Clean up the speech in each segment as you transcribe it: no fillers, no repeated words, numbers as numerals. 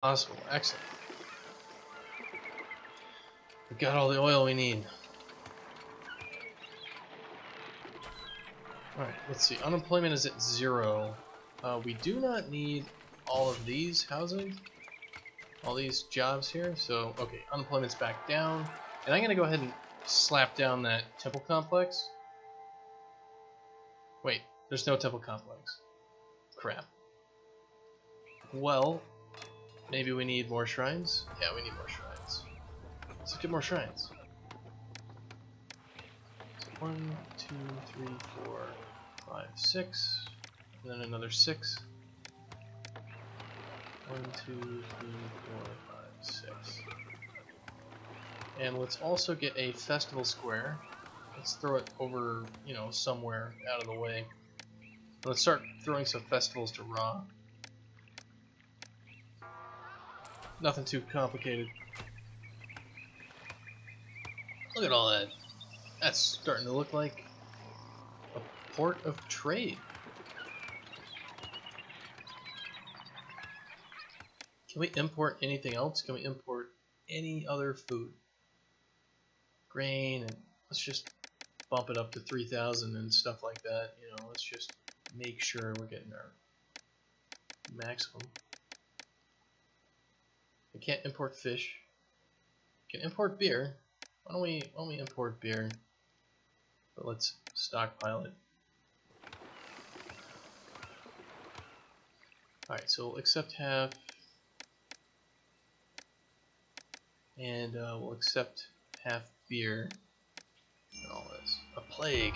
Possible. Excellent. We got all the oil we need. Alright, let's see. Unemployment is at 0. We do not need all of these housing, all these jobs here, so, okay, unemployment's back down. And I'm going to go ahead and slap down that temple complex. Wait, there's no temple complex. Crap. Well, maybe we need more shrines? Yeah, we need more shrines. Let's get more shrines. So 1, 2, 3, 4, 5, 6, and then another 6. 1, 2, 3, 4, 5, 6. And let's also get a festival square. Let's throw it over, you know, somewhere out of the way. Let's start throwing some festivals to Ra. Nothing too complicated. Look at all that. That's starting to look like a port of trade. Can we import anything else? Can we import any other food? Grain, and let's just bump it up to 3,000 and stuff like that. You know, let's just make sure we're getting our maximum. We can't import fish. We can import beer. Why don't we import beer? But let's stockpile it. Alright, so we'll accept half. And we'll accept half beer. And all this. A plague.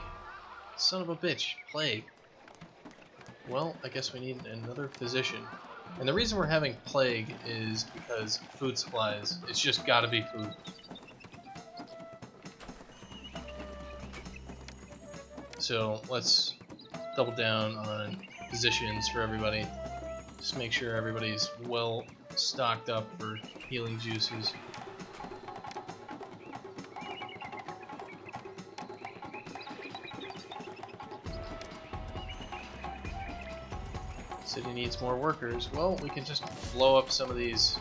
Son of a bitch. Plague. Well, I guess we need another physician. And the reason we're having plague is because food supplies. It's just gotta be food. So let's double down on physicians for everybody. Just make sure everybody's well stocked up for healing juices. City needs more workers. Well, we can just blow up some of these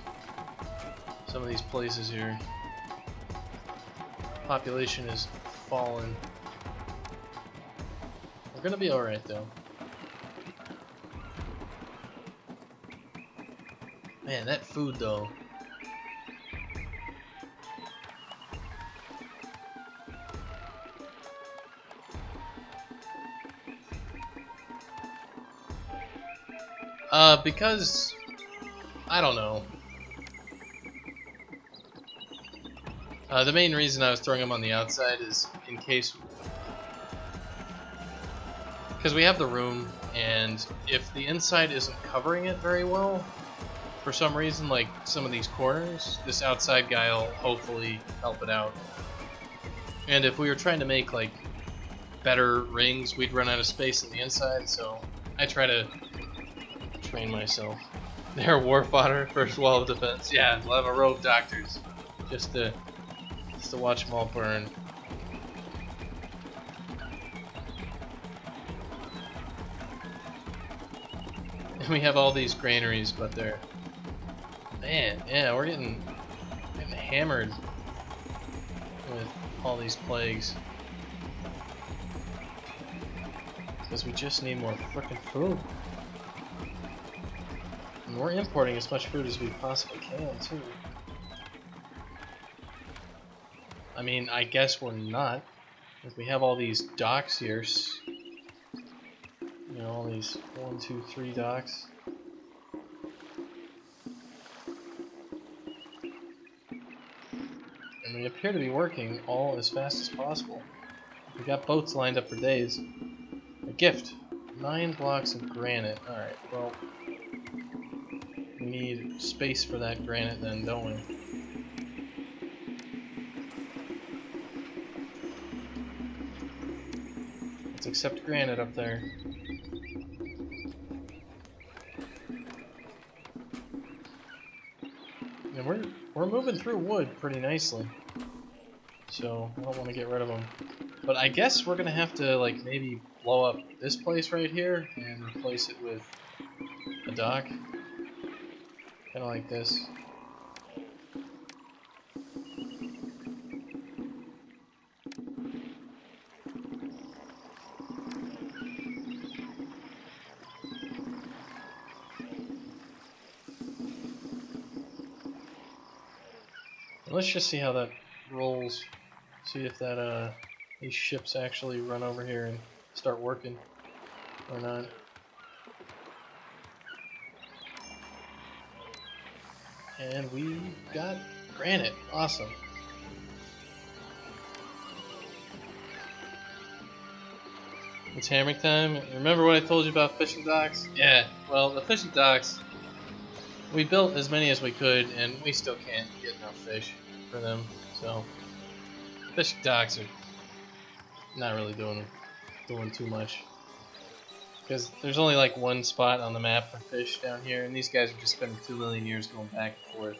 places here. Population is fallen. We're gonna be alright though. Man, that food though. Because I don't know. The main reason I was throwing them on the outside is in case, because we have the room, and if the inside isn't covering it very well, for some reason, like some of these corners, this outside guy will hopefully help it out. And if we were trying to make like better rings, we'd run out of space on the inside, so I try to train myself. They're war fodder, first wall of defense. Yeah, we'll have a row of doctors just to watch them all burn. And we have all these granaries, but they're, man, yeah, we're getting hammered with all these plagues because we just need more frickin' food. And we're importing as much food as we possibly can, too. I mean, I guess we're not. If we have all these docks here, you know, all these 1, 2, 3 docks. And they appear to be working all as fast as possible. We got boats lined up for days. A gift. 9 blocks of granite. Alright, well, we need space for that granite then, don't we? Let's accept granite up there. And we're moving through wood pretty nicely, so I don't want to get rid of them. But I guess we're gonna have to like maybe blow up this place right here and replace it with a dock. Kind of like this. Let's just see how that rolls. See if that these ships actually run over here and start working or not. And we got granite. Awesome. It's hammering time. Remember what I told you about fishing docks? Yeah, well, the fishing docks, we built as many as we could, and we still can't get enough fish for them. So, fishing docks are not really doing too much. Because there's only like one spot on the map for fish down here, and these guys are just spending 2 million years going back and forth.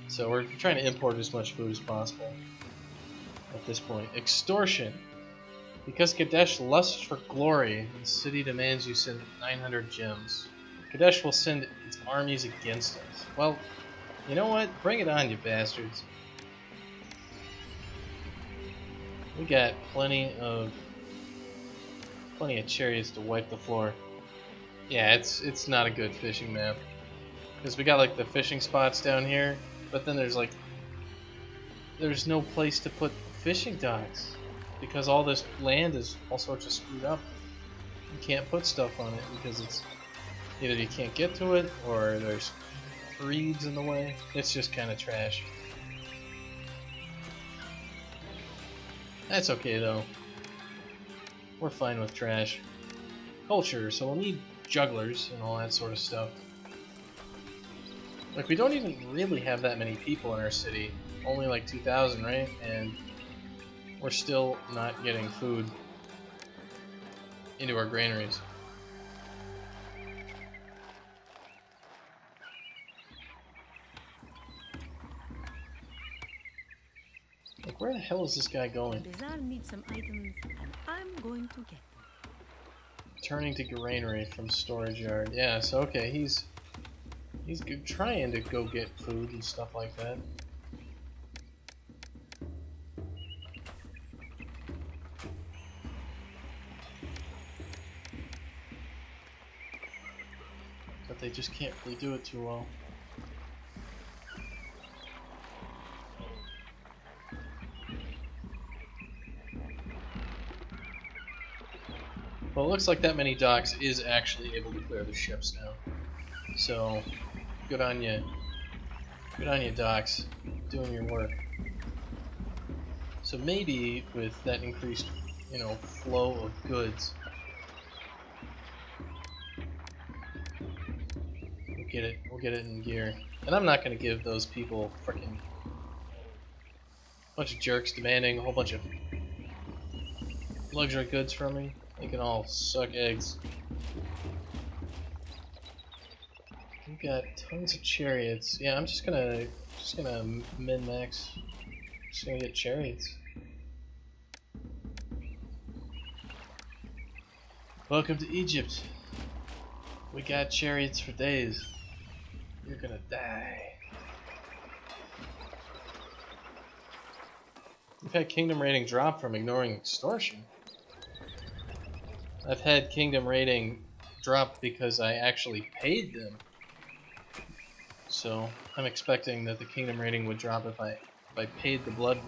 So we're trying to import as much food as possible at this point. Extortion. Because Kadesh lusts for glory, the city demands you send 900 gems. Kadesh will send its armies against us. Well, you know what? Bring it on, you bastards. We got plenty of chariots to wipe the floor. Yeah, it's not a good fishing map. Because we got like the fishing spots down here, but then there's no place to put fishing docks. Because all this land is all sorts of screwed up. You can't put stuff on it because it's either you can't get to it or there's reeds in the way. It's just kind of trash. That's okay though. We're fine with trash. Culture, so we'll need jugglers and all that sort of stuff. Like, we don't even really have that many people in our city. Only like 2,000, right? And we're still not getting food into our granaries. Like, where the hell is this guy going? Bazaar needs some items, and I'm going to get them. Turning to granary from storage yard. Yeah, so okay, he's trying to go get food and stuff like that. But they just can't really do it too well. Well, it looks like that many docks is actually able to clear the ships now. So, good on you. Good on you, docks. Doing your work. So maybe with that increased, flow of goods, we'll get it in gear. And I'm not gonna give those people freaking bunch of jerks demanding a whole bunch of luxury goods from me. They can all suck eggs. We've got tons of chariots. Yeah, I'm just gonna min-max. Just gonna get chariots. Welcome to Egypt. We got chariots for days. You're gonna die. We've had kingdom rating drop from ignoring extortion. I've had kingdom rating drop because I actually paid them. So I'm expecting that the kingdom rating would drop if I paid the blood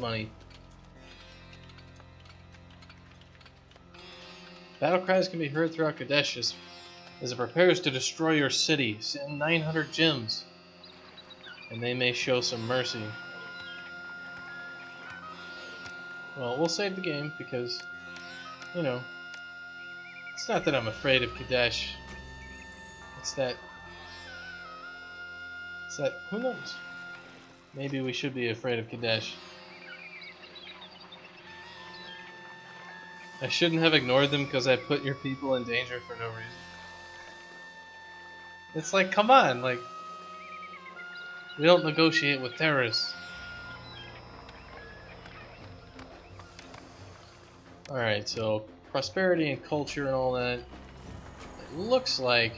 money. Battle cries can be heard throughout Kadesh as it prepares to destroy your city. Send 900 gems, and they may show some mercy. Well, we'll save the game because, it's not that I'm afraid of Kadesh. It's that, who knows? Maybe we should be afraid of Kadesh. I shouldn't have ignored them because I put your people in danger for no reason. It's like, come on, like, we don't negotiate with terrorists. Alright, so prosperity and culture and all that. It looks like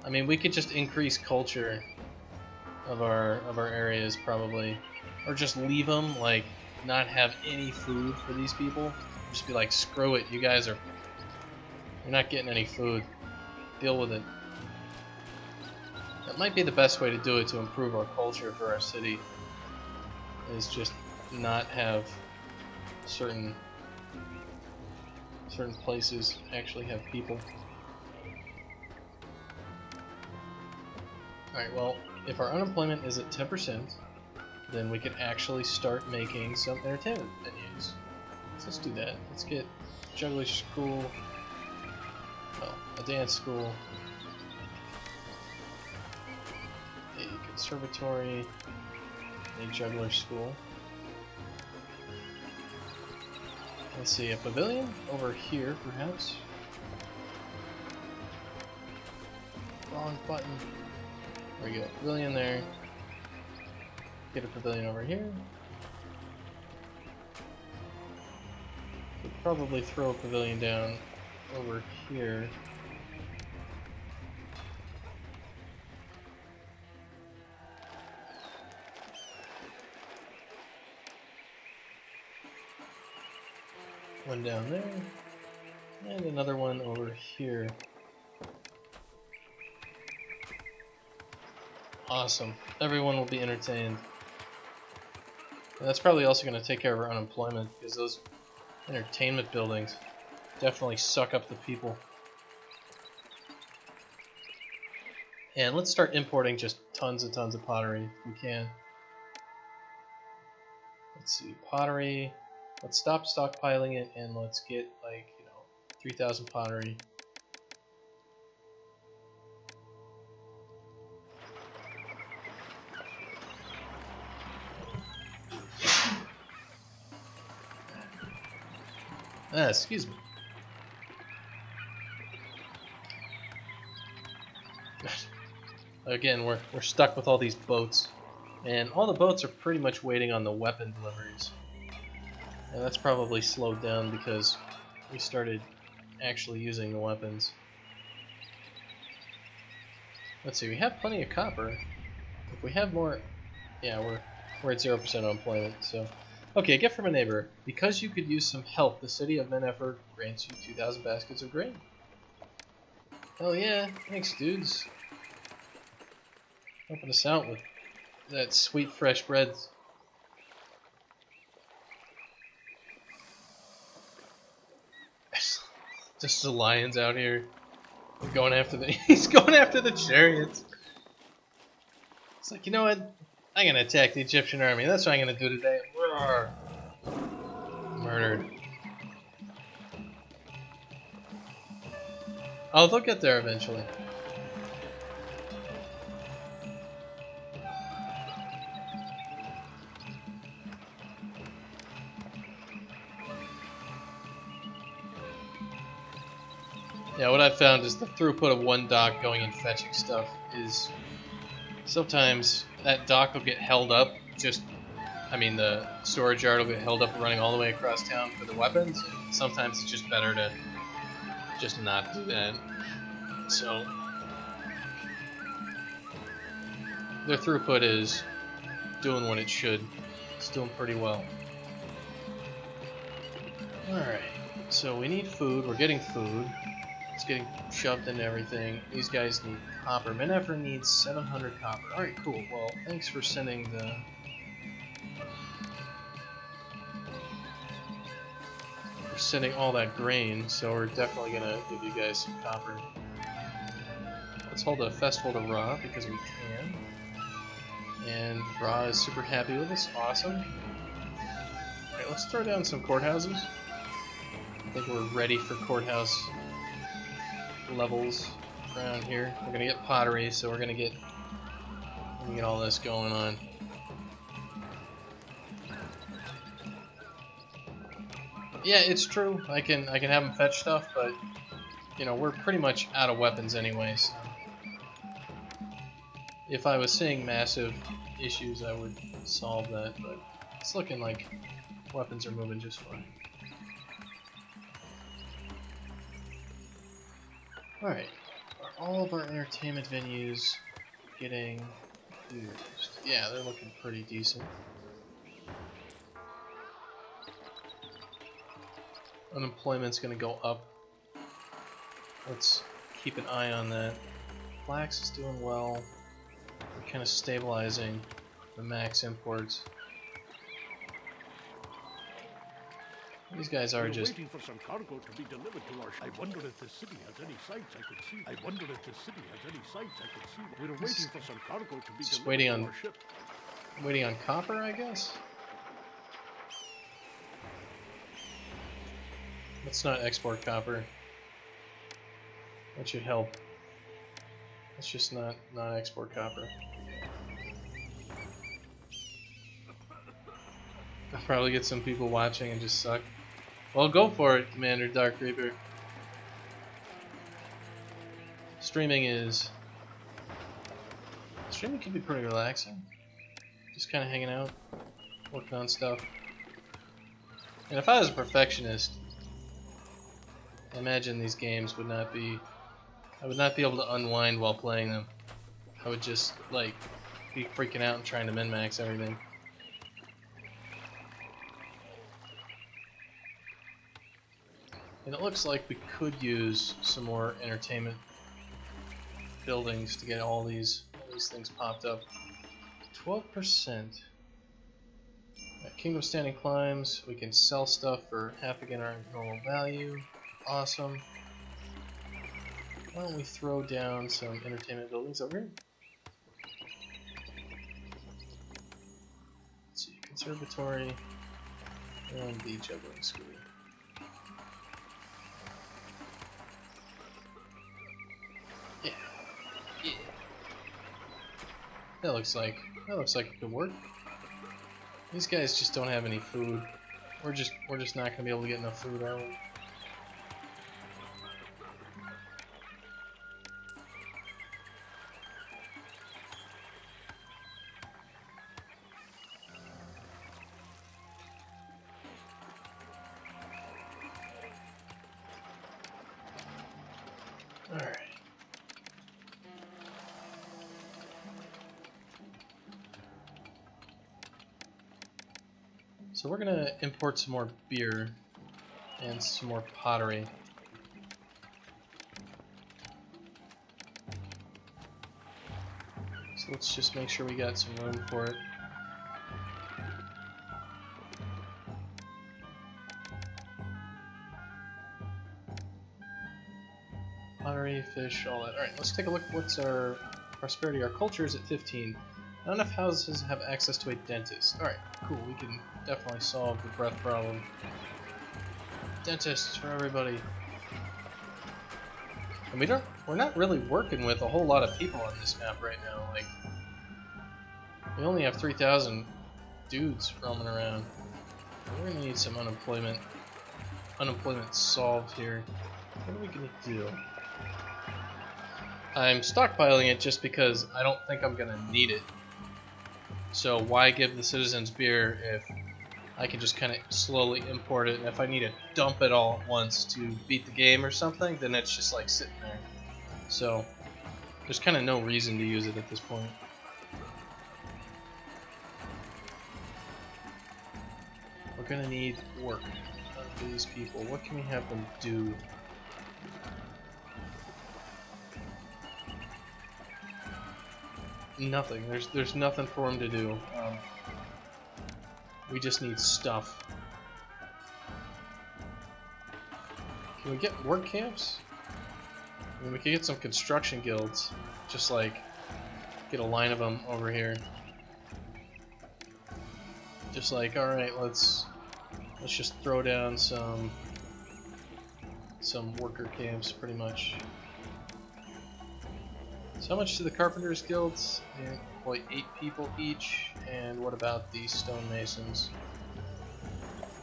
I mean, we could just increase culture of our areas probably, or just leave them like not have any food for these people. Just be like, screw it, you're not getting any food. Deal with it. That might be the best way to do it to improve our culture for our city. Is just not have certain places actually have people. Alright, well, if our unemployment is at 10%, then we can actually start making some entertainment venues. So let's do that. Let's get juggler school, well, a dance school, a conservatory, a juggler school. Let's see, a pavilion over here, perhaps. Wrong button. There we go, pavilion there. Get a pavilion over here. Could probably throw a pavilion down over here. One down there, and another one over here. Awesome. Everyone will be entertained. And that's probably also going to take care of our unemployment, because those entertainment buildings definitely suck up the people. And let's start importing just tons and tons of pottery if we can. Let's see, pottery. Let's stop stockpiling it and let's get, like, 3,000 pottery. Excuse me. Again, we're stuck with all these boats. And all the boats are pretty much waiting on the weapon deliveries. And that's probably slowed down because we started actually using the weapons. Let's see, we have plenty of copper. If we have more, yeah, we're at 0% unemployment, so. Okay, a gift from a neighbor. Because you could use some help, the city of Menefort grants you 2,000 baskets of grain. Hell yeah, thanks dudes. Helping us out with that sweet fresh bread. Just the lions out here. We're going after the he's going after the chariots. It's like, you know what? I'm gonna attack the Egyptian army. That's what I'm gonna do today. Roar. Murdered. Oh, they'll get there eventually. Yeah, what I've found is the throughput of one dock going and fetching stuff is sometimes that dock will get held up the storage yard will get held up running all the way across town for the weapons. And sometimes it's just better to just not do that. So their throughput is doing what it should. It's doing pretty well. Alright, so we need food. We're getting food. It's getting shoved into everything. These guys need copper. Menefort needs 700 copper. Alright, cool. Well, thanks for sending the... sending all that grain, so we're definitely gonna give you guys some copper. Let's hold a festival to Ra, because we can. And Ra is super happy with us. Awesome. Alright, let's throw down some courthouses. I think we're ready for courthouse levels around here. We're gonna get pottery, so we're gonna get all this going on. Yeah, it's true. I can have them fetch stuff, but we're pretty much out of weapons anyway. So if I was seeing massive issues, I would solve that. But it's looking like weapons are moving just fine. All right, our all of our entertainment venues getting used? Yeah, they're looking pretty decent. Unemployment's gonna go up. Let's keep an eye on that. Flax is doing well. We're kind of stabilizing the max imports. These guys are just waiting for some cargo to be delivered to our. I wonder if this city has any sites I could see. I wonder if this city has any sites I could see. We're waiting for some cargo to be just delivered to our ship. waiting on copper, I guess. Let's not export copper. That should help. Let's just not export copper. I'll probably get some people watching and just suck. Well, go for it, Commander Dark Reaper. Streaming can be pretty relaxing. Just kind of hanging out, working on stuff. And if I was a perfectionist, I imagine these games would not be. I would not be able to unwind while playing them. I would just like be freaking out and trying to min-max everything. And it looks like we could use some more entertainment buildings to get all these things popped up. 12%. Kingdom Standing Climbs. We can sell stuff for half again our normal value. Awesome. Why don't we throw down some entertainment buildings over here? Let's see, conservatory and the juggling school. Yeah. That looks like it could work. These guys just don't have any food. We're just not gonna be able to get enough food, are we? Alright. So we're gonna import some more beer and some more pottery. So let's just make sure we got some room for it. Pottery, fish, all that. Alright, let's take a look. What's our prosperity? Our culture is at 15. Not enough houses have access to a dentist. Alright, cool. We can definitely solve the breath problem. Dentists for everybody. And we're not really working with a whole lot of people on this map right now. Like, we only have 3,000 dudes roaming around. We're gonna need some unemployment solved here. What are we gonna do? I'm stockpiling it just because I don't think I'm gonna need it. So why give the citizens beer if I can just kind of slowly import it, and if I need to dump it all at once to beat the game or something, then it's just like sitting there. So there's kind of no reason to use it at this point. We're gonna need work out of these people. What can we have them do? Nothing. There's nothing for them to do. We just need stuff. Can we get work camps? I mean, we could get some construction guilds. Just like get a line of them over here. Just like, all right, let's just throw down some worker camps, pretty much. So how much do the Carpenters Guilds? They employ 8 people each. And what about the Stonemasons?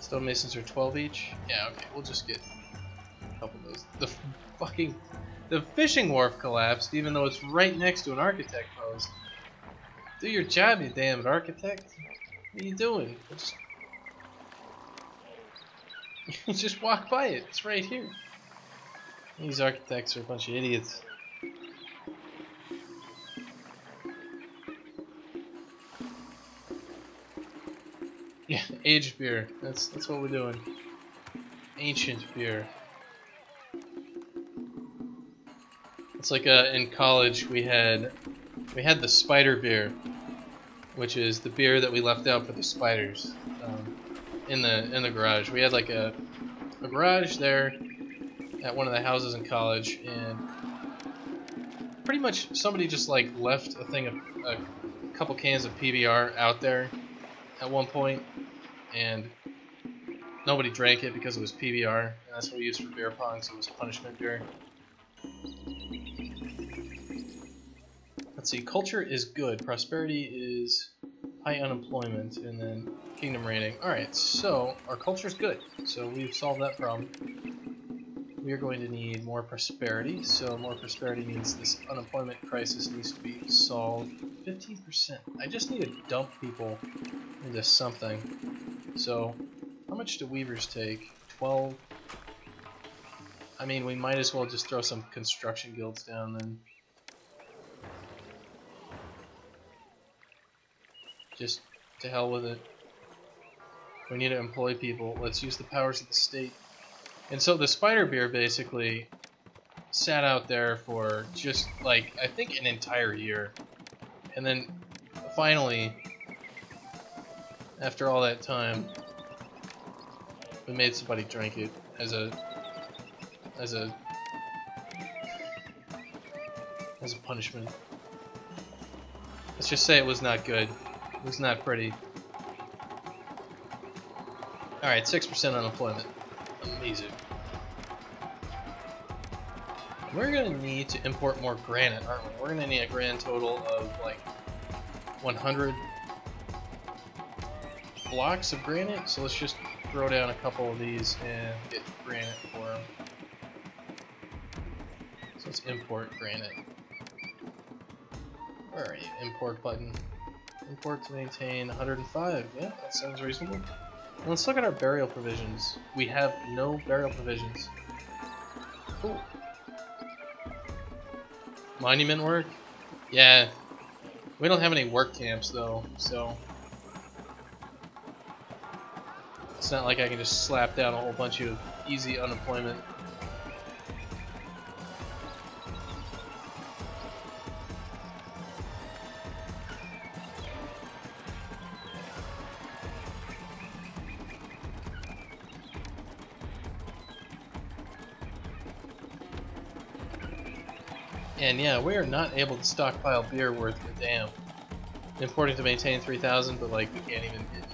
Stonemasons are 12 each? Yeah, okay, we'll just get a couple of those. The fishing wharf collapsed, even though it's right next to an architect post. Do your job, you damn architect. What are you doing? Just walk by it. It's right here. These architects are a bunch of idiots. Yeah, aged beer. That's what we're doing. Ancient beer. It's like in college we had the spider beer, which is the beer that we left out for the spiders in the garage. We had like a garage there at one of the houses in college, and pretty much somebody just like left a couple cans of PBR out there at one point, and nobody drank it because it was PBR, and that's what we used for beer pong, so it was punishment beer. Let's see, culture is good, prosperity is high unemployment, and then kingdom rating. Alright, so our culture is good, so we've solved that problem. We are going to need more prosperity, so more prosperity means this unemployment crisis needs to be solved. 15%. I just need to dump people into something. So, how much do weavers take? 12? I mean, we might as well just throw some construction guilds down then. Just to hell with it. We need to employ people. Let's use the powers of the state. And so the spider beer basically sat out there for just like, I think, an entire year. And then finally, after all that time, we made somebody drink it as a punishment. Let's just say it was not good. It was not pretty. Alright, 6% unemployment. Amazing. We're gonna need to import more granite, aren't we? We're gonna need a grand total of like 100 blocks of granite, so let's just throw down a couple of these and get granite for them. So let's import granite. Where are you? Import button. Import to maintain 105. Yeah, that sounds reasonable. And let's look at our burial provisions. We have no burial provisions. Cool. Monument work? Yeah. We don't have any work camps though, so it's not like I can just slap down a whole bunch of easy unemployment. And yeah, we are not able to stockpile beer worth a damn. Importing to maintain 3,000, but like we can't even get it.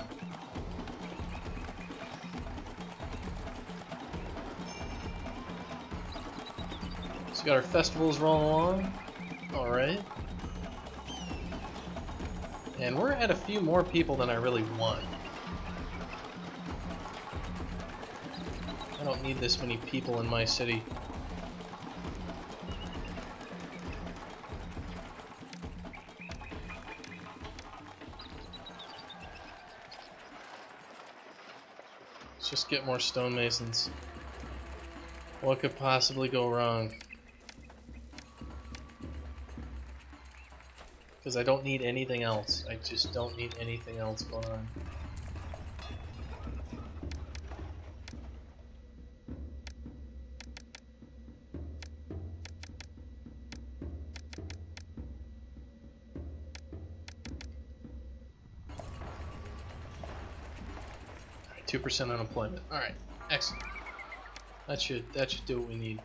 So we got our festivals rolling along. Alright. And we're at a few more people than I really want. I don't need this many people in my city. Just get more stonemasons. What could possibly go wrong? Because I don't need anything else. I just don't need anything else going on. Alright, 2% unemployment. Alright, excellent. That should do what we need.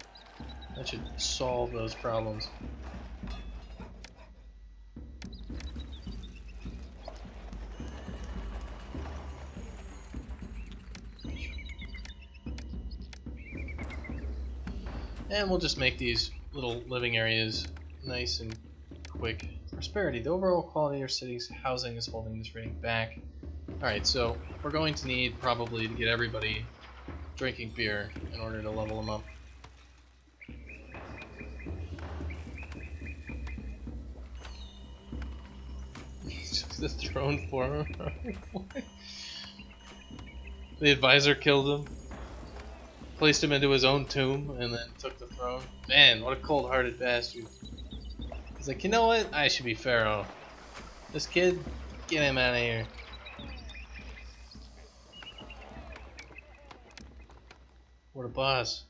That should solve those problems. And we'll just make these little living areas nice and quick. Prosperity. The overall quality of your city's housing is holding this rating back. Alright, so we're going to need probably to get everybody drinking beer in order to level them up. The throne for him. The advisor killed him, placed him into his own tomb, and then took the throne. Man, what a cold-hearted bastard. He's like, you know what? I should be Pharaoh. This kid, get him out of here. What a boss.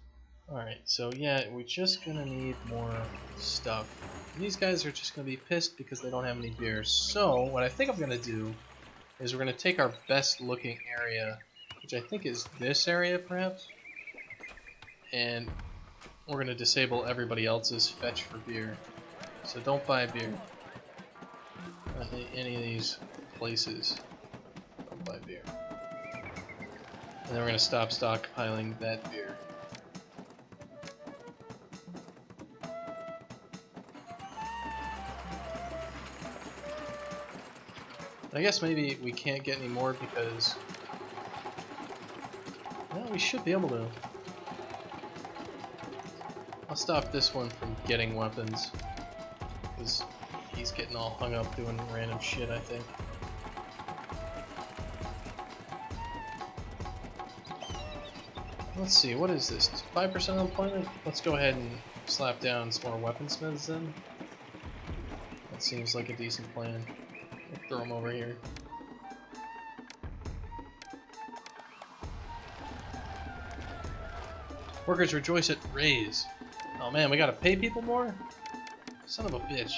Alright, so yeah, we're just gonna need more stuff. And these guys are just gonna be pissed because they don't have any beer. So, what I think I'm gonna do is we're gonna take our best looking area, which I think is this area perhaps, and we're gonna disable everybody else's fetch for beer. So don't buy beer. Not any of these places. Don't buy beer. And then we're gonna stop stockpiling that beer. I guess maybe we can't get any more because... well, we should be able to. I'll stop this one from getting weapons. Because he's getting all hung up doing random shit, I think. Let's see, what is this? 5% unemployment? Let's go ahead and slap down some more weaponsmiths then. That seems like a decent plan. We'll throw them over here. Workers rejoice at raise. Oh man, we gotta pay people more? Son of a bitch.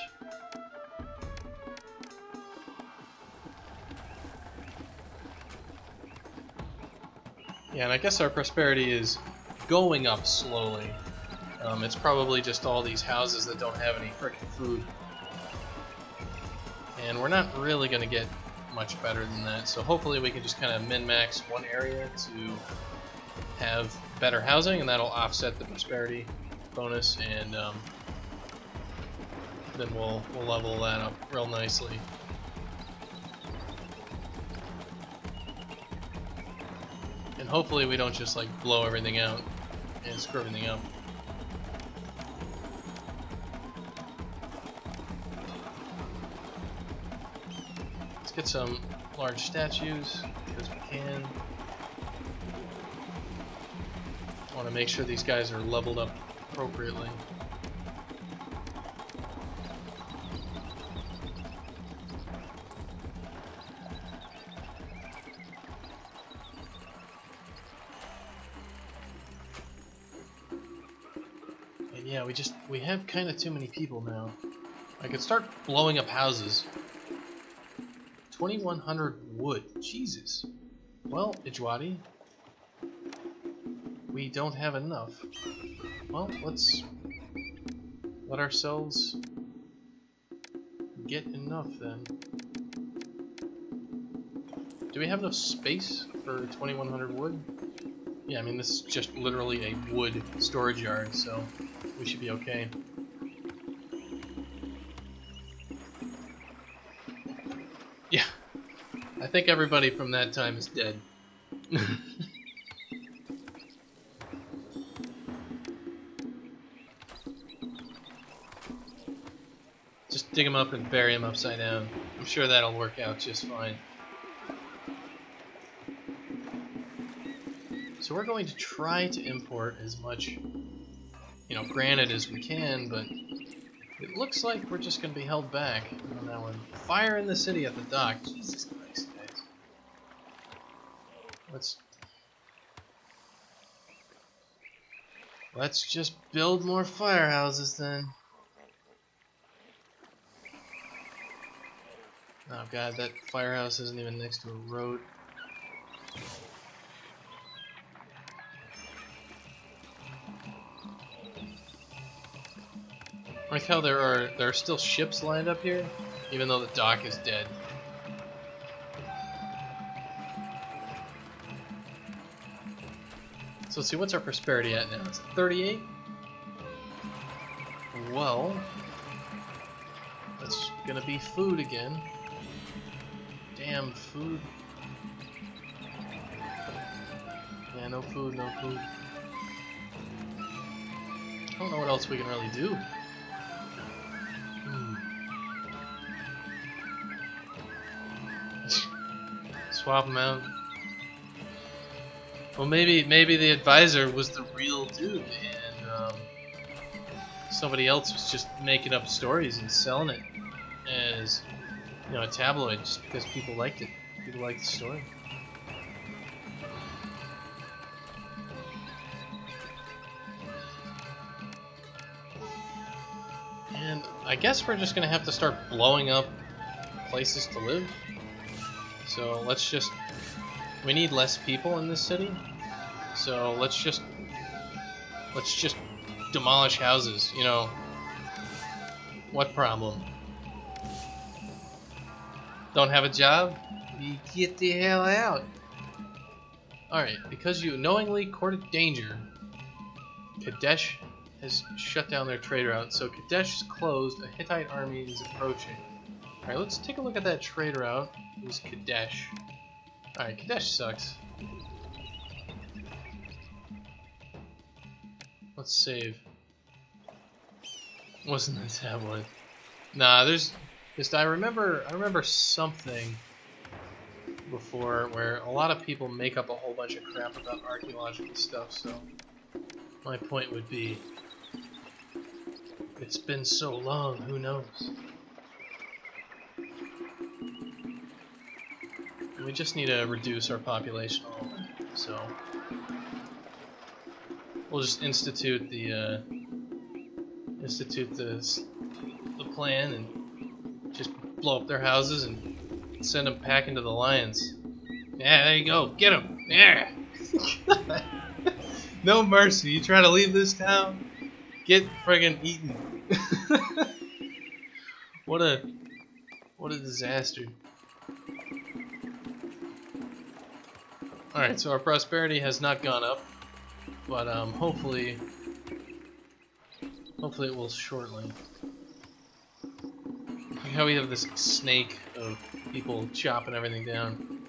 Yeah, and I guess our prosperity is going up slowly. It's probably just all these houses that don't have any frickin' food. And we're not really going to get much better than that, so hopefully we can just kind of min-max one area to have better housing, and that'll offset the prosperity bonus, and then we'll level that up real nicely. And hopefully we don't just like blow everything out and screw everything up. Let's get some large statues because we can. I want to make sure these guys are leveled up appropriately. And yeah, we have kind of too many people now. I could start blowing up houses. 2,100 wood. Jesus. Well, Ijwadi, we don't have enough. Well, let's let ourselves get enough then. Do we have enough space for 2,100 wood? Yeah, I mean this is just literally a wood storage yard, so we should be okay. Yeah. I think everybody from that time is dead. Just dig them up and bury them upside down. I'm sure that'll work out just fine. So we're going to try to import as much, granite as we can, but it looks like we're just going to be held back on that one. Fire in the city at the dock. Jesus Christ, guys. Let's just build more firehouses then. Oh god, that firehouse isn't even next to a road. I like how there are still ships lined up here, even though the dock is dead. So let's see, what's our prosperity at now? It's 38? Well, that's gonna be food again. Damn food. Yeah, no food, no food. I don't know what else we can really do. Swap them out. Well, maybe the advisor was the real dude, and somebody else was just making up stories and selling it as, a tabloid just because people liked it. People liked the story. I guess we're just gonna have to start blowing up places to live. So let's just... We need less people in this city. So let's just demolish houses, you know. What problem? Don't have a job? You get the hell out. Alright, because you knowingly courted danger, Kadesh has shut down their trade route. So Kadesh is closed, a Hittite army is approaching. Alright, let's take a look at that trade route. It was Kadesh. Alright, Kadesh sucks. Let's save. Wasn't the tablet. Nah, there's just I remember something before where a lot of people make up a whole bunch of crap about archaeological stuff, so my point would be it's been so long, who knows? We just need to reduce our population a little bit, so we'll just institute the plan and just blow up their houses and send them packing to the lions. Yeah, there you go. Get them. Yeah. No mercy. You try to leave this town, get friggin' eaten. What a disaster. All right, so our prosperity has not gone up, but hopefully it will shortly. Look how we have this snake of people chopping everything down.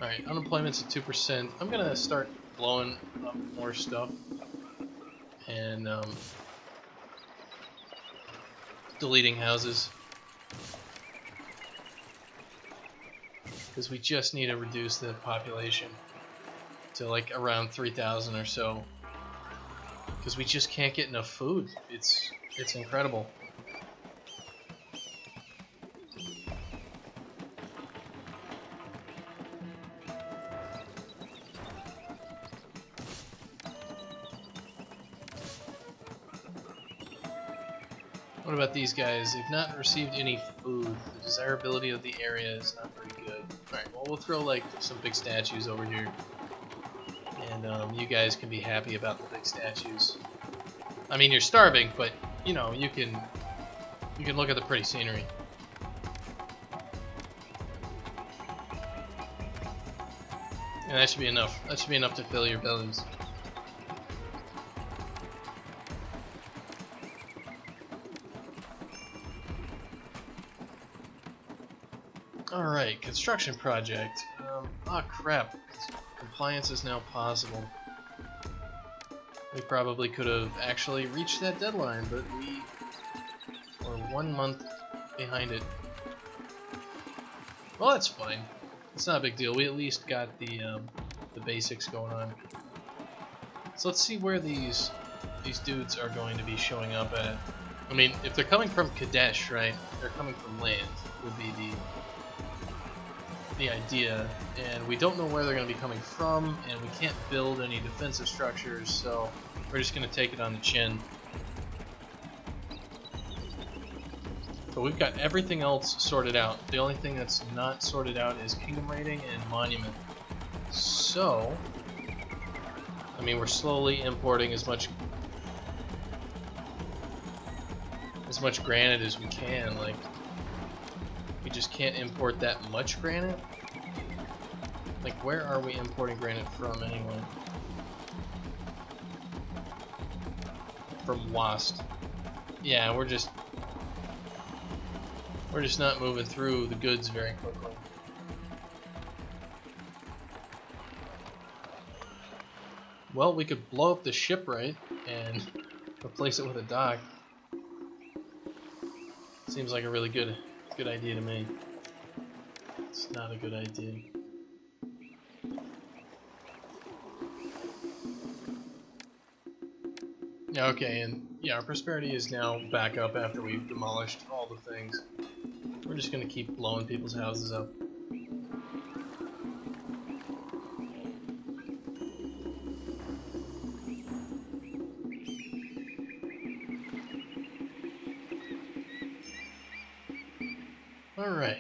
Alright, unemployment's at 2%. I'm gonna start blowing up more stuff and deleting houses. Because we just need to reduce the population to like around 3,000 or so. Because we just can't get enough food. It's incredible. What about these guys? They've not received any food. The desirability of the area is not very good. Alright, well we'll throw like some big statues over here. And you guys can be happy about the big statues. I mean, you're starving, but you know, you can look at the pretty scenery. And that should be enough. That should be enough to fill your bellies. Alright, construction project. Oh crap. Compliance is now possible. We probably could have actually reached that deadline, but we were 1 month behind it. Well, that's fine. It's not a big deal. We at least got the basics going on. So let's see where these dudes are going to be showing up at. I mean, if they're coming from Kadesh, right? They're coming from land, would be the idea, and we don't know where they're going to be coming from, and we can't build any defensive structures, so we're just going to take it on the chin. But we've got everything else sorted out. The only thing that's not sorted out is kingdom rating and monument. So, I mean, we're slowly importing as much granite as we can. Like, we just can't import that much granite. Like, where are we importing granite from anyway? From Wast. Yeah, we're just not moving through the goods very quickly. Well, we could blow up the shipwright and replace it with a dock. Seems like a really good idea to me. It's not a good idea. Yeah, okay, and yeah, our prosperity is now back up after we've demolished all the things. We're just gonna keep blowing people's houses up. Alright.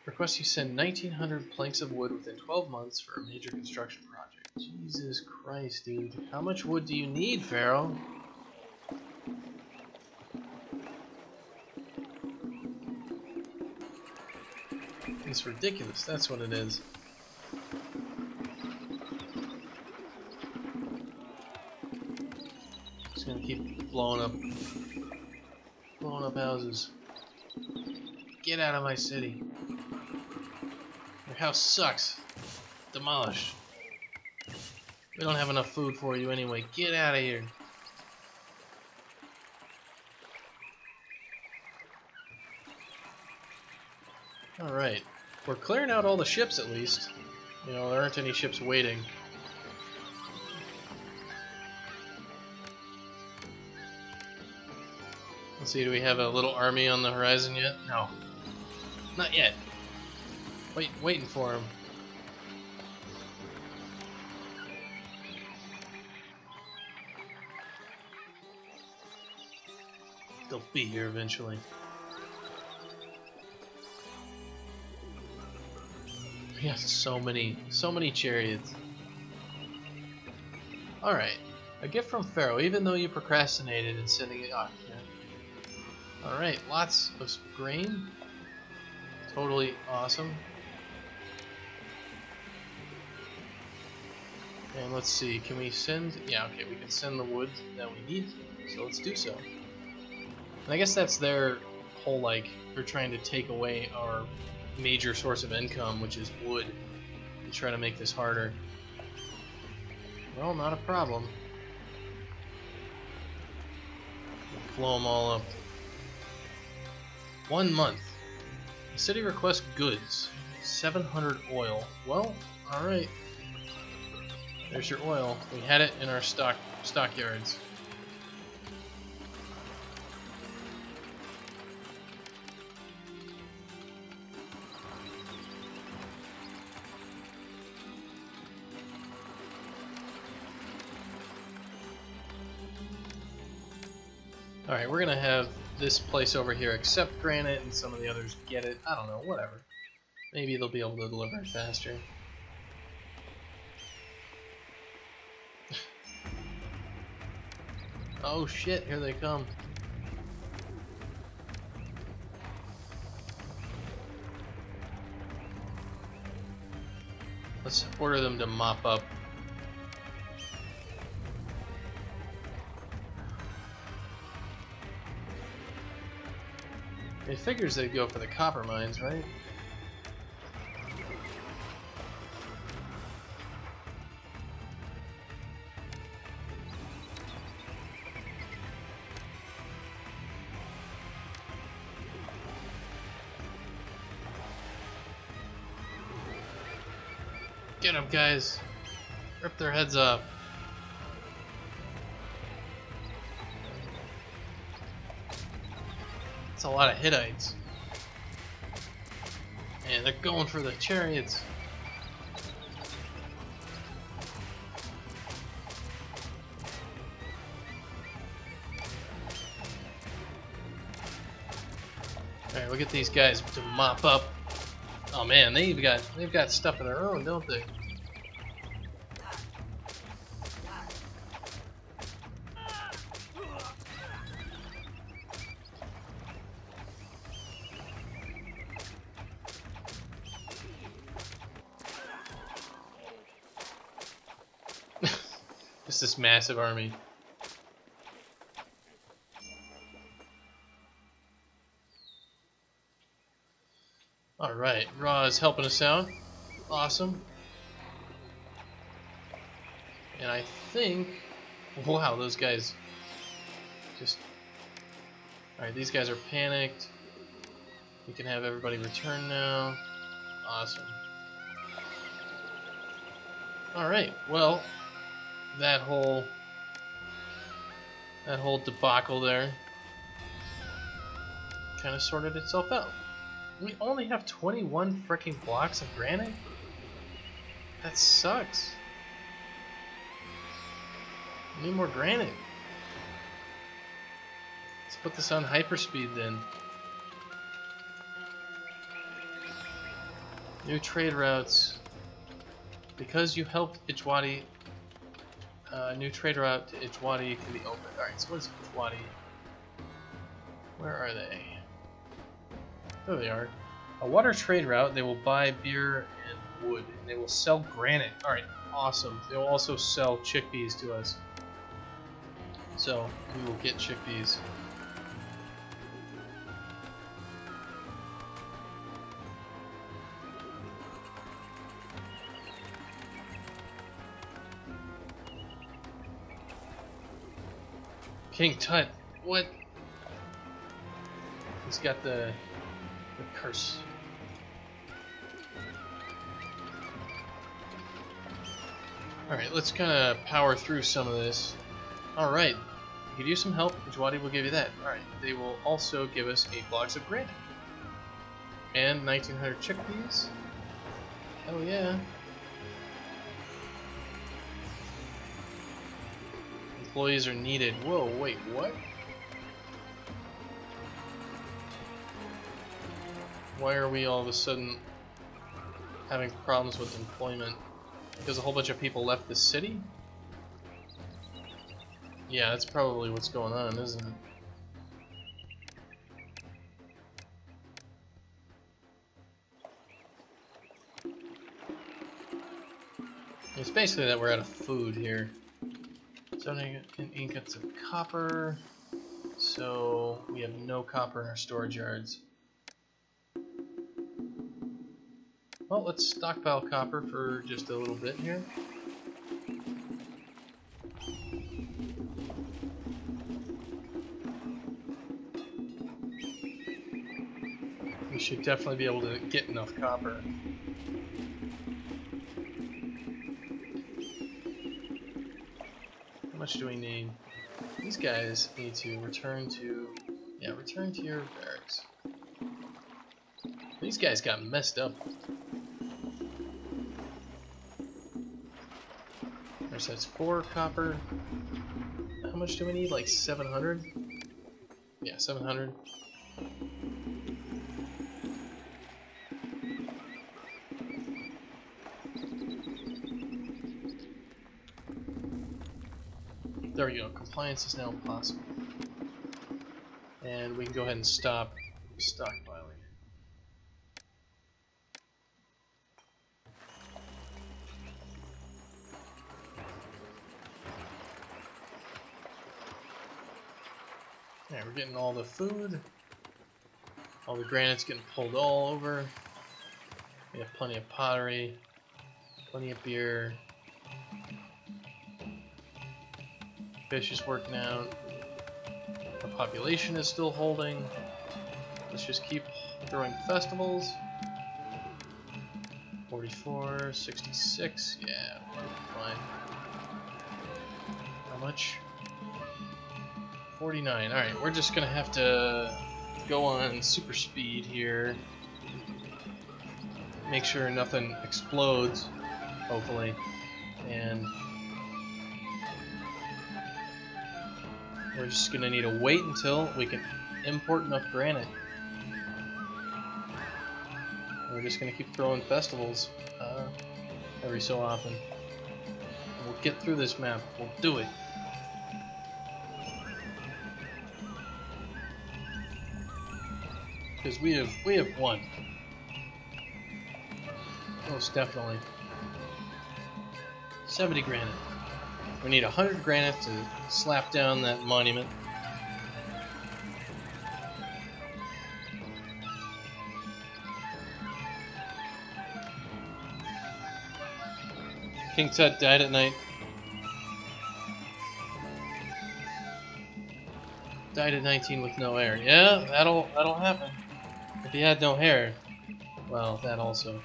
Request you send 1,900 planks of wood within 12 months for a major construction project. Jesus Christ, dude. How much wood do you need, Pharaoh? It's ridiculous, that's what it is. Just gonna keep blowing up houses. Get out of my city. Your house sucks. Demolished. We don't have enough food for you anyway. Get out of here. Alright. We're clearing out all the ships at least. You know, there aren't any ships waiting. Let's see, do we have a little army on the horizon yet? No. Not yet. Waiting for him. They'll be here eventually. We have so many chariots. Alright. A gift from Pharaoh, even though you procrastinated in sending it off. Alright, lots of grain. Totally awesome. And let's see, can we send... Yeah, okay, we can send the wood that we need, so let's do so. And I guess that's their whole, like, they're trying to take away our major source of income, which is wood, and try to make this harder. Well, not a problem. Blow them all up. 1 month. The city requests goods. 700 oil. Well, alright. There's your oil. We had it in our stockyards. Alright, we're gonna have this place over here accept granite and some of the others get it. I don't know, whatever. Maybe they'll be able to deliver it faster. Oh shit, here they come. Let's order them to mop up. It figures they'd go for the copper mines, right? Get them, guys! Rip their heads off. That's a lot of Hittites. And they're going for the chariots. Alright, we'll get these guys to mop up. Oh man, they've got stuff of their own, don't they? Just this massive army. Alright, Ra is helping us out. Awesome. And I think... Wow, those guys just... Alright, these guys are panicked. We can have everybody return now. Awesome. Alright, well, that whole debacle there kind of sorted itself out. We only have 21 freaking blocks of granite? That sucks. We need more granite. Let's put this on hyperspeed then. New trade routes. Because you helped Ijwadi, new trade route to Ijwadi can be opened. Alright, so what's Ijwadi? Where are they? There they are. A water trade route, they will buy beer and wood, and they will sell granite. Alright, awesome. They will also sell chickpeas to us. So, we will get chickpeas. King Tut, what? He's got the curse. Alright, let's kind of power through some of this. Alright, we could use some help. Ijwadi will give you that. Alright, they will also give us 8 blocks of granite. And 1900 chickpeas. Hell yeah. Employees are needed. Whoa, wait, what? Why are we all of a sudden having problems with employment? Because a whole bunch of people left the city? Yeah, that's probably what's going on, isn't it? It's basically that we're out of food here. Zoning ingots of copper. So we have no copper in our storage yards. Well, let's stockpile copper for just a little bit here. We should definitely be able to get enough copper. How much do we need? These guys need to return to... Yeah, return to your barracks. These guys got messed up. That's 4 copper. How much do we need? Like 700? Yeah, 700. There we go. Compliance is now possible. And we can go ahead and stop stockpiling. Alright, we're getting all the food. All the granite's getting pulled all over. We have plenty of pottery. Plenty of beer. Fish is working out. Our population is still holding. Let's just keep throwing festivals. 44, 66. Yeah, fine. How much? 49. Alright, we're just gonna have to go on super speed here. Make sure nothing explodes, hopefully. And we're just gonna need to wait until we can import enough granite. We're just gonna keep throwing festivals every so often. And we'll get through this map. We'll do it. Because we have won. Most definitely. 70 granite. We need 100 granite to slap down that monument. King Tut died at night. Died at 19 with no hair. Yeah, that'll happen. If he had no hair, well, that also.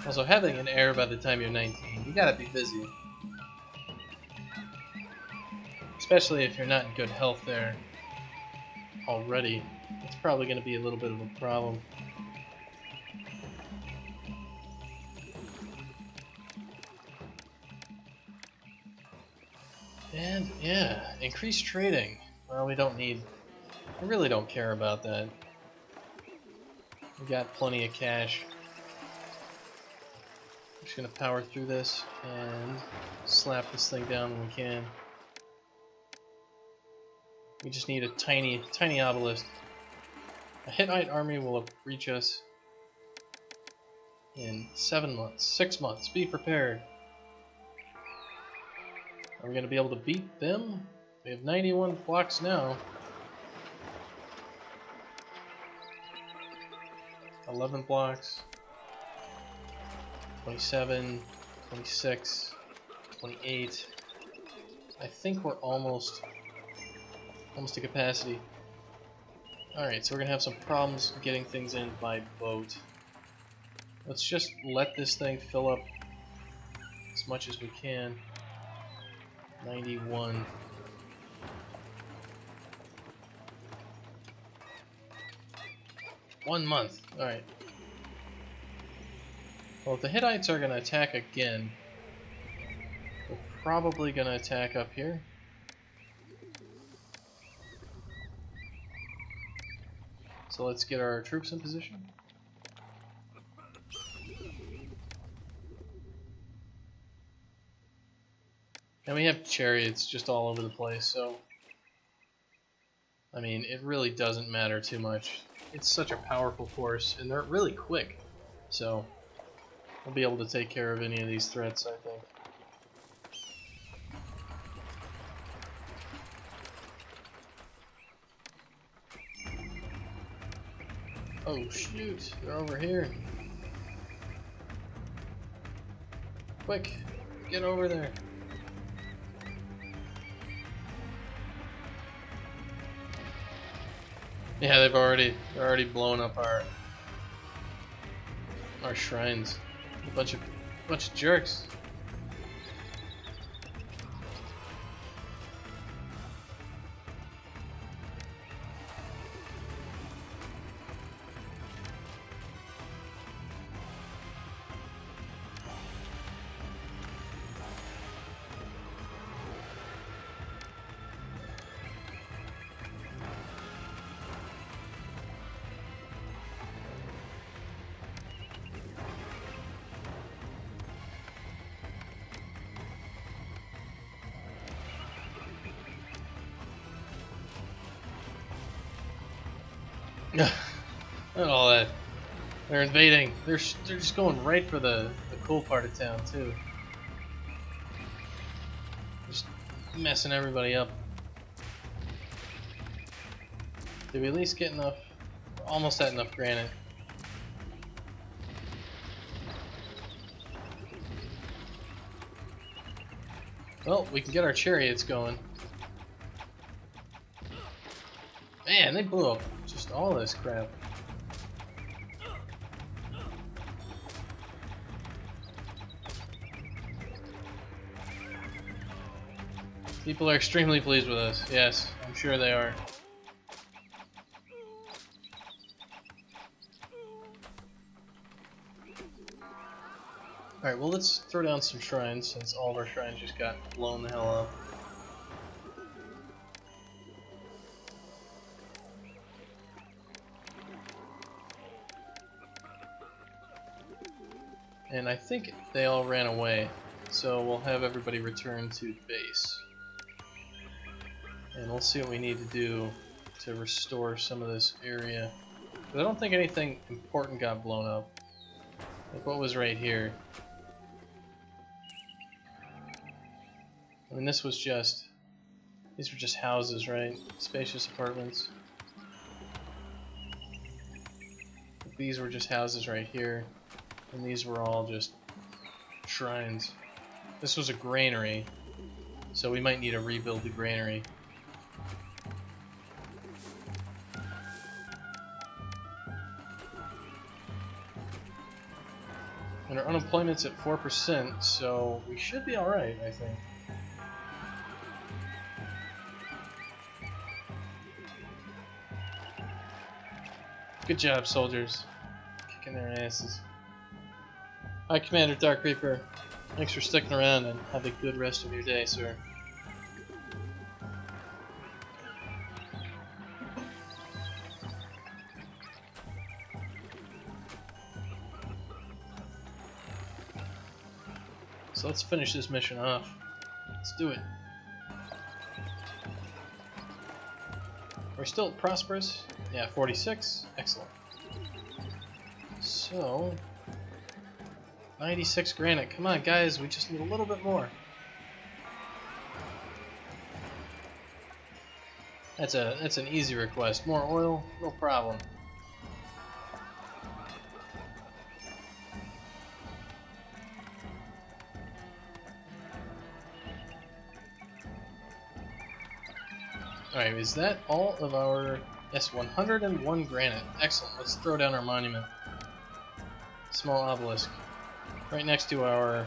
Also, having an heir by the time you're 19, you gotta be busy. Especially if you're not in good health there already. It's probably gonna be a little bit of a problem. And yeah, increased trading. Well, we don't need. I really don't care about that. We got plenty of cash. Just gonna power through this and slap this thing down when we can. We just need a tiny obelisk. A Hittite army will reach us in 7 months, 6 months. Be prepared. Are we gonna be able to beat them? We have 91 blocks now. 11 blocks. 27, 26, 28. I think we're almost to capacity. Alright, so we're gonna have some problems getting things in by boat. Let's just let this thing fill up as much as we can. 91. One month. Alright. Well, if the Hittites are gonna attack again, they're probably gonna attack up here. So let's get our troops in position. And we have chariots just all over the place, so I mean, it really doesn't matter too much. It's such a powerful force, and they're really quick, so we'll be able to take care of any of these threats, I think. Oh shoot, they're over here. Quick, get over there. Yeah, they're already blown up our shrines. A bunch of jerks. Not all that. They're invading. They're just going right for the cool part of town too. Just messing everybody up. Did we at least get enough? We're almost at enough granite. Well, we can get our chariots going. Man, they blew up just all this crap. People are extremely pleased with us. Yes, I'm sure they are. Alright, well let's throw down some shrines since all of our shrines just got blown the hell up. And I think they all ran away, so we'll have everybody return to base. And we'll see what we need to do to restore some of this area. But I don't think anything important got blown up. Like what was right here. I mean, these were just houses, right? Spacious apartments. But these were just houses right here. And these were all just shrines. This was a granary, so we might need to rebuild the granary. And our unemployment's at 4%, so we should be alright, I think. Good job, soldiers. Kicking their asses. Hi, Commander Dark Reaper. Thanks for sticking around and have a good rest of your day, sir. So let's finish this mission off. Let's do it. We're still prosperous. Yeah, 46. Excellent. So 96 granite. Come on, guys. We just need a little bit more. That's an easy request. More oil, no problem. Alright, is that all of our... Yes, 101 granite. Excellent. Let's throw down our monument. Small obelisk. Right next to our...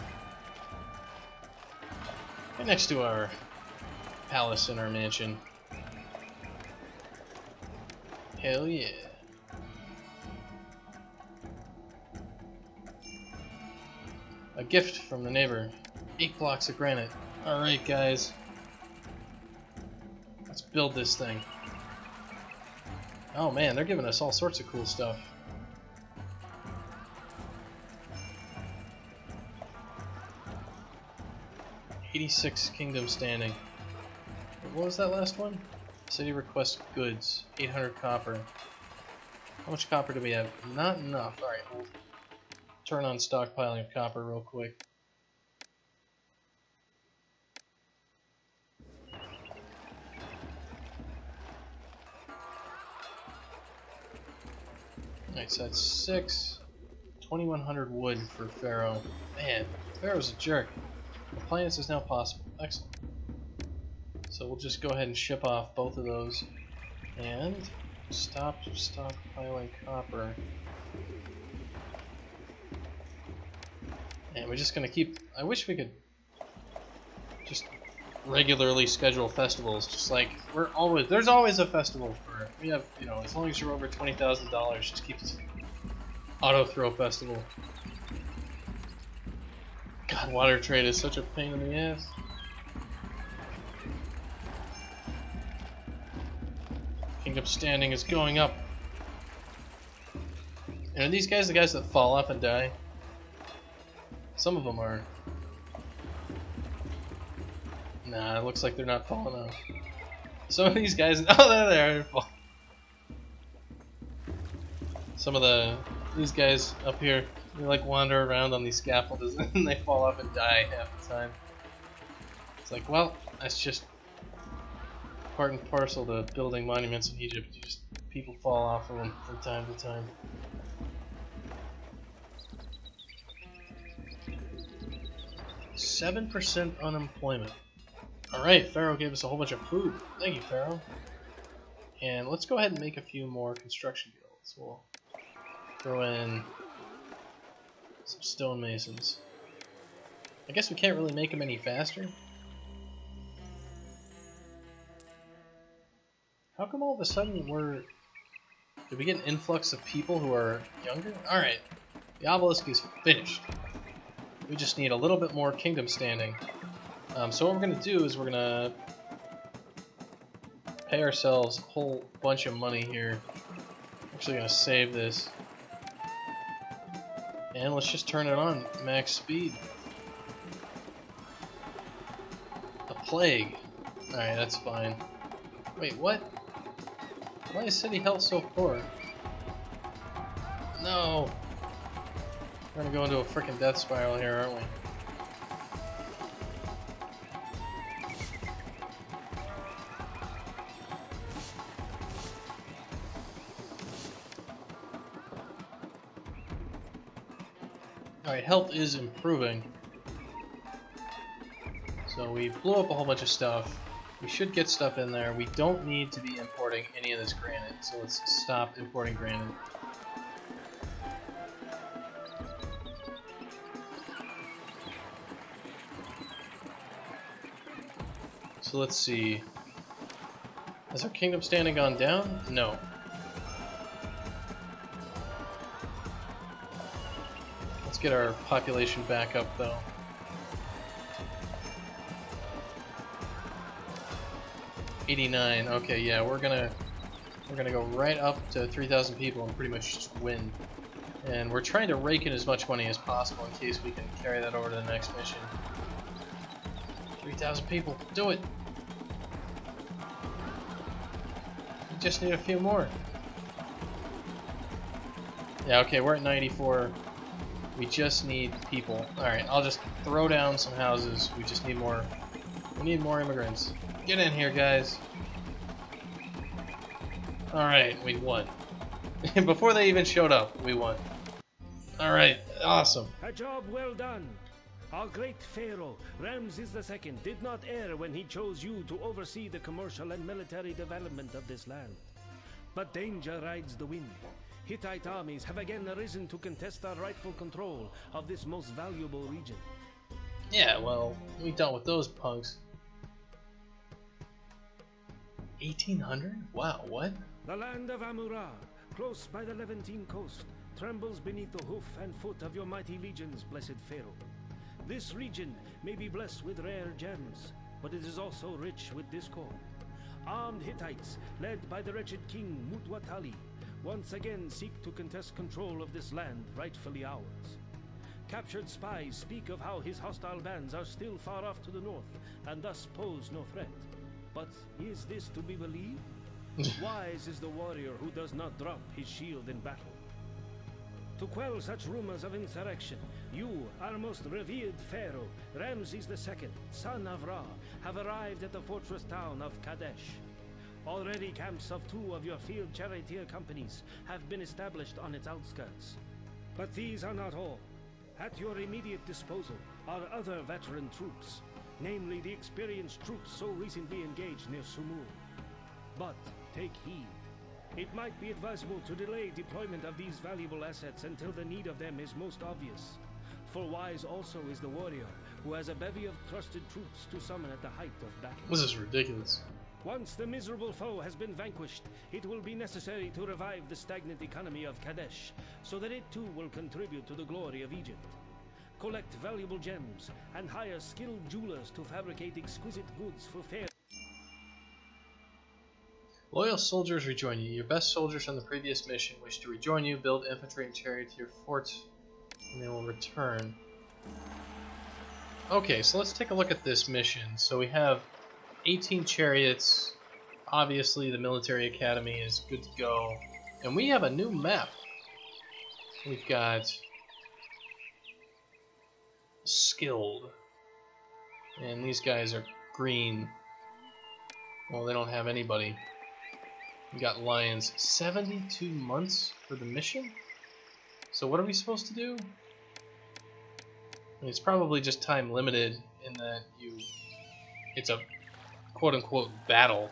palace in our mansion. Hell yeah. A gift from the neighbor. 8 blocks of granite. Alright, guys. Let's build this thing. Oh man, they're giving us all sorts of cool stuff. "86 kingdom standing." What was that last one? City requests goods. 800 copper. How much copper do we have? Not enough. Alright, we'll turn on stockpiling of copper real quick. Alright, so that's 6. 2100 wood for Pharaoh. Man, Pharaoh's a jerk. Appliance is now possible. Excellent. So we'll just go ahead and ship off both of those. And stop stockpiling copper. And we're just gonna keep... I wish we could just regularly schedule festivals. Just like, there's always a festival for... We have, you know, as long as you're over $20,000, just keep this auto throw festival. God, water trade is such a pain in the ass. Kingdom standing is going up. And are these guys the guys that fall off and die? Some of them are. Nah, it looks like they're not falling off. Some of these guys, oh, there they are. Some of these guys up here, they like wander around on these scaffolds and they fall off and die half the time. It's like, well, that's just part and parcel to building monuments in Egypt. People fall off of them from time to time. "7% unemployment." Alright, Pharaoh gave us a whole bunch of food. Thank you, Pharaoh. And let's go ahead and make a few more construction guilds. We'll throw in some stonemasons. I guess we can't really make them any faster. How come all of a sudden did we get an influx of people who are younger? Alright, the obelisk is finished. We just need a little bit more kingdom standing. So what we're going to do is we're going to pay ourselves a whole bunch of money here. I'm actually going to save this. And let's just turn it on, max speed. A plague. Alright, that's fine. Wait, what? Why is city health so poor? No! We're gonna go into a freaking death spiral here, aren't we? Alright, health is improving. So we blew up a whole bunch of stuff. We should get stuff in there. We don't need to be importing any of this granite, so let's stop importing granite. So let's see. Has our kingdom standing gone down? No. Let's get our population back up though. $89. Okay, yeah, we're gonna We're gonna go right up to 3,000 people and pretty much just win. And we're trying to rake in as much money as possible in case we can carry that over to the next mission. 3,000 people, do it! We just need a few more. Yeah, okay, we're at 94. We just need people. Alright, I'll just throw down some houses. We just need more. We need more immigrants. Get in here, guys. Alright, we won. Before they even showed up, we won. Alright, awesome. A job well done. Our great Pharaoh, Ramses II, did not err when he chose you to oversee the commercial and military development of this land. But danger rides the wind. Hittite armies have again arisen to contest our rightful control of this most valuable region. Yeah, well, we dealt with those punks. 1800? Wow, what? The land of Amurah, close by the Levantine coast, trembles beneath the hoof and foot of your mighty legions, blessed Pharaoh. This region may be blessed with rare gems, but it is also rich with discord. Armed Hittites, led by the wretched king Mutwatali, once again seek to contest control of this land rightfully ours. Captured spies speak of how his hostile bands are still far off to the north, and thus pose no threat. But is this to be believed? Wise is the warrior who does not drop his shield in battle. To quell such rumors of insurrection, you, our most revered Pharaoh, Ramses II, son of Ra, have arrived at the fortress town of Kadesh. Already camps of 2 of your field charioteer companies have been established on its outskirts. But these are not all. At your immediate disposal are other veteran troops, namely the experienced troops so recently engaged near Sumur. But take heed. It might be advisable to delay deployment of these valuable assets until the need of them is most obvious. For wise also is the warrior who has a bevy of trusted troops to summon at the height of battle. This is ridiculous. Once the miserable foe has been vanquished, it will be necessary to revive the stagnant economy of Kadesh, so that it too will contribute to the glory of Egypt. Collect valuable gems, and hire skilled jewelers to fabricate exquisite goods for Pharaoh. Loyal soldiers rejoin you. Your best soldiers from the previous mission wish to rejoin you. Build infantry and charioteer forts, and they will return. Okay, so let's take a look at this mission. So we have 18 chariots. Obviously, the military academy is good to go. And we have a new map. We've got skilled. And these guys are green. Well, they don't have anybody. We got lions. 72 months for the mission? So what are we supposed to do? I mean, it's probably just time limited in that it's a quote-unquote battle.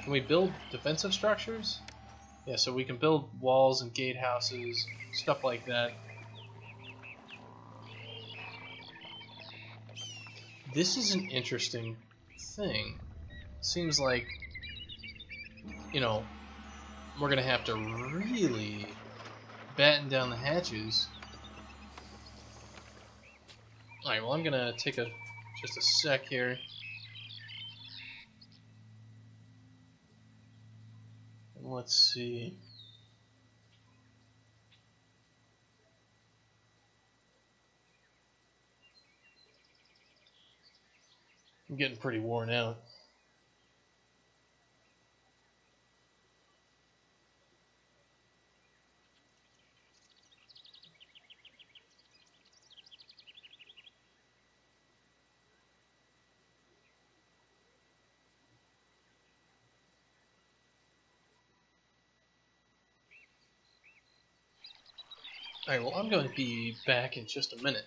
Can we build defensive structures? Yeah, so we can build walls and gatehouses, stuff like that. This is an interesting thing. Seems like, you know, we're gonna have to really batten down the hatches. Alright, well, I'm gonna take just a sec here. Let's see. I'm getting pretty worn out. Alright, well, I'm going to be back in just a minute.